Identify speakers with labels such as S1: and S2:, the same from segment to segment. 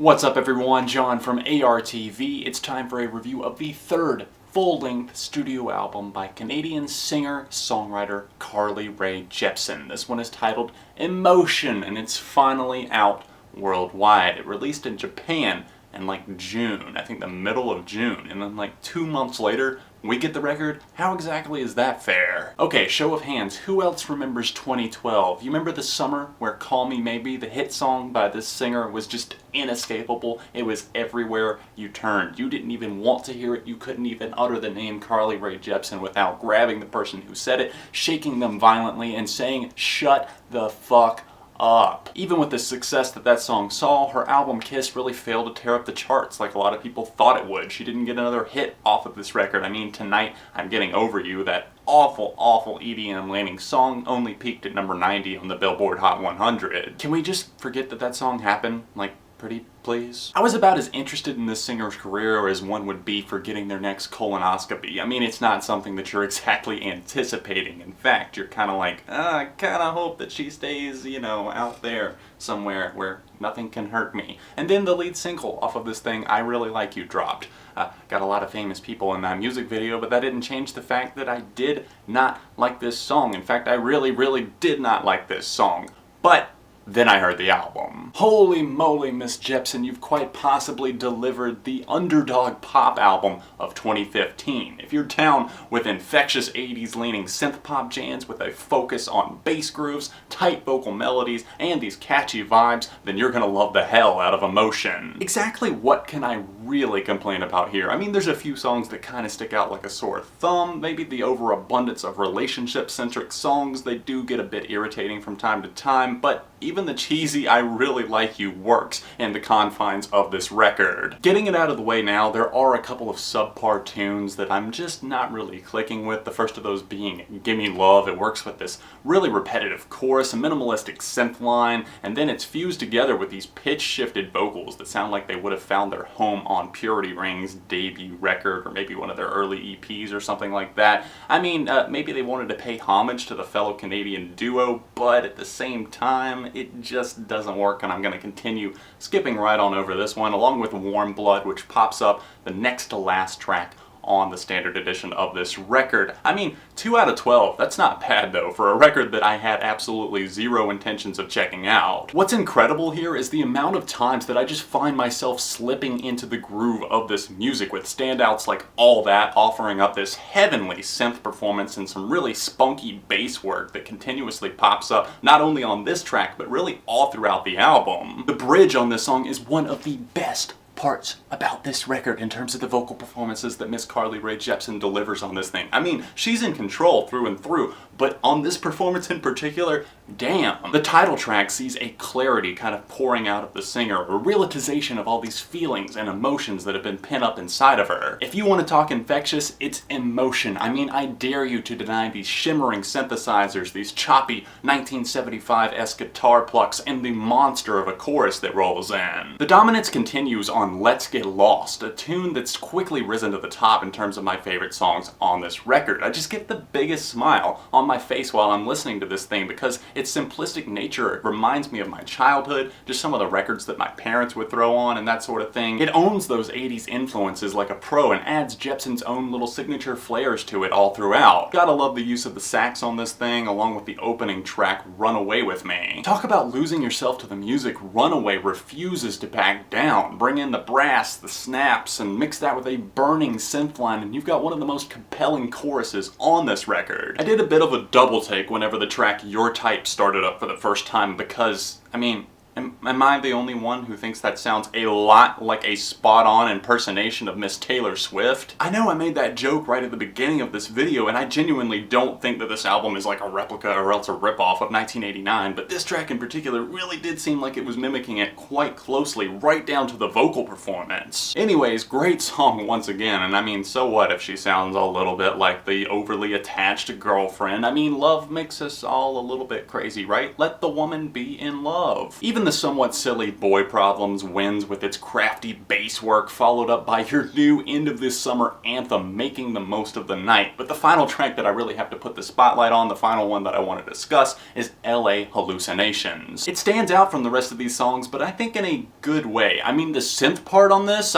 S1: What's up everyone, John from ARTV. It's time for a review of the third full-length studio album by Canadian singer-songwriter Carly Rae Jepsen. This one is titled E.MO.TION, and it's finally out worldwide. It released in Japan in like June, I think the middle of June, and then like 2 months later we get the record. How exactly is that fair? Okay, show of hands, who else remembers 2012? You remember the summer where Call Me Maybe, the hit song by this singer, was just inescapable? It was everywhere you turned. You didn't even want to hear it. You couldn't even utter the name Carly Rae Jepsen without grabbing the person who said it, shaking them violently, and saying, "Shut the fuck up." Even with the success that song saw, her album Kiss really failed to tear up the charts like a lot of people thought it would. She didn't get another hit off of this record. I mean, Tonight I'm Getting Over You, that awful EDM landing song, only peaked at number 90 on the Billboard Hot 100. Can we just forget that song happened? Like, pretty please? I was about as interested in this singer's career as one would be for getting their next colonoscopy. I mean, it's not something that you're exactly anticipating. In fact, you're kind of like, I kind of hope that she stays, you know, out there somewhere where nothing can hurt me. And then the lead single off of this thing, I Really Like You, dropped. Got a lot of famous people in that music video, but that didn't change the fact that I did not like this song. In fact, I really did not like this song. But then I heard the album. Holy moly, Miss Jepsen, you've quite possibly delivered the underdog pop album of 2015. If you're down with infectious 80s leaning synth pop jams with a focus on bass grooves, tight vocal melodies, and these catchy vibes, then you're gonna love the hell out of E.MO.TION. Exactly what can I really complain about here? I mean, there's a few songs that kind of stick out like a sore thumb. Maybe the overabundance of relationship-centric songs, they do get a bit irritating from time to time, but even the cheesy I Really Like You works in the confines of this record. Getting it out of the way now, there are a couple of subpar tunes that I'm just not really clicking with. The first of those being Gimmie Love. It works with this really repetitive chorus, a minimalistic synth line, and then it's fused together with these pitch-shifted vocals that sound like they would have found their home on Purity Ring's debut record, or maybe one of their early EPs or something like that. I mean, maybe they wanted to pay homage to the fellow Canadian duo, but at the same time, it just doesn't work, and I'm going to continue skipping right on over this one, along with Warm Blood, which pops up the next to last track on the standard edition of this record. I mean, 2 out of 12, that's not bad though, for a record that I had absolutely zero intentions of checking out. What's incredible here is the amount of times that I just find myself slipping into the groove of this music, with standouts like All That offering up this heavenly synth performance and some really spunky bass work that continuously pops up not only on this track, but really all throughout the album. The bridge on this song is one of the best parts about this record in terms of the vocal performances that Miss Carly Rae Jepsen delivers on this thing. I mean, she's in control through and through, but on this performance in particular, damn. The title track sees a clarity kind of pouring out of the singer, a realization of all these feelings and emotions that have been pent up inside of her. If you want to talk infectious, it's E.MO.TION. I mean, I dare you to deny these shimmering synthesizers, these choppy 1975-esque guitar plucks, and the monster of a chorus that rolls in. The dominance continues on Let's Get Lost, a tune that's quickly risen to the top in terms of my favorite songs on this record. I just get the biggest smile on my face while I'm listening to this thing because its simplistic nature reminds me of my childhood, just some of the records that my parents would throw on and that sort of thing. It owns those 80s influences like a pro and adds Jepsen's own little signature flares to it all throughout. Gotta love the use of the sax on this thing, along with the opening track, Run Away With Me. Talk about losing yourself to the music. Runaway refuses to back down. Bring in the brass, the snaps, and mix that with a burning synth line, and you've got one of the most compelling choruses on this record. I did a bit of a double take whenever the track Your Type started up for the first time because, I mean, am I the only one who thinks that sounds a lot like a spot-on impersonation of Miss Taylor Swift? I know I made that joke right at the beginning of this video, and I genuinely don't think that this album is like a replica or else a ripoff of 1989, but this track in particular really did seem like it was mimicking it quite closely, right down to the vocal performance. Anyways, great song once again, and I mean, so what if she sounds a little bit like the overly attached girlfriend? I mean, love makes us all a little bit crazy, right? Let the woman be in love. Even Even the somewhat silly Boy Problems wins with its crafty bass work, followed up by your new end of this summer anthem, Making the Most of the Night. But the final track that I really have to put the spotlight on, the final one that I want to discuss, is LA Hallucinations. It stands out from the rest of these songs, but I think in a good way. I mean, the synth part on this,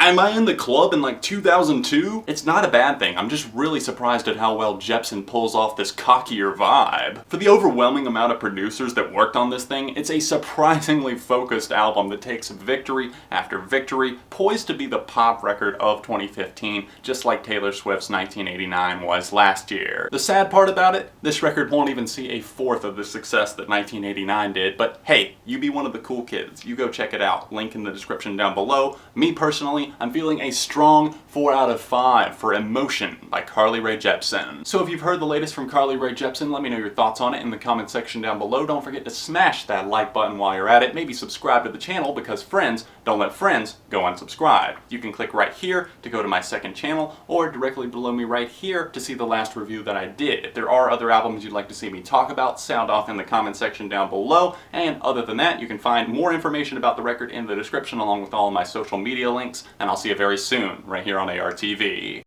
S1: am I in the club in like 2002? It's not a bad thing. I'm just really surprised at how well Jepsen pulls off this cockier vibe. For the overwhelming amount of producers that worked on this thing, it's a surprisingly focused album that takes victory after victory, poised to be the pop record of 2015, just like Taylor Swift's 1989 was last year. The sad part about it, this record won't even see a fourth of the success that 1989 did, but hey, you be one of the cool kids. You go check it out. Link in the description down below. Me personally, I'm feeling a strong 4 out of 5 for E.MO.TION by Carly Rae Jepsen. So if you've heard the latest from Carly Rae Jepsen, let me know your thoughts on it in the comment section down below. Don't forget to smash that like button while you're at it. Maybe subscribe to the channel, because friends don't let friends go unsubscribed. You can click right here to go to my second channel, or directly below me right here to see the last review that I did. If there are other albums you'd like to see me talk about, sound off in the comment section down below. And other than that, you can find more information about the record in the description, along with all of my social media links. And I'll see you very soon, right here on ARTV.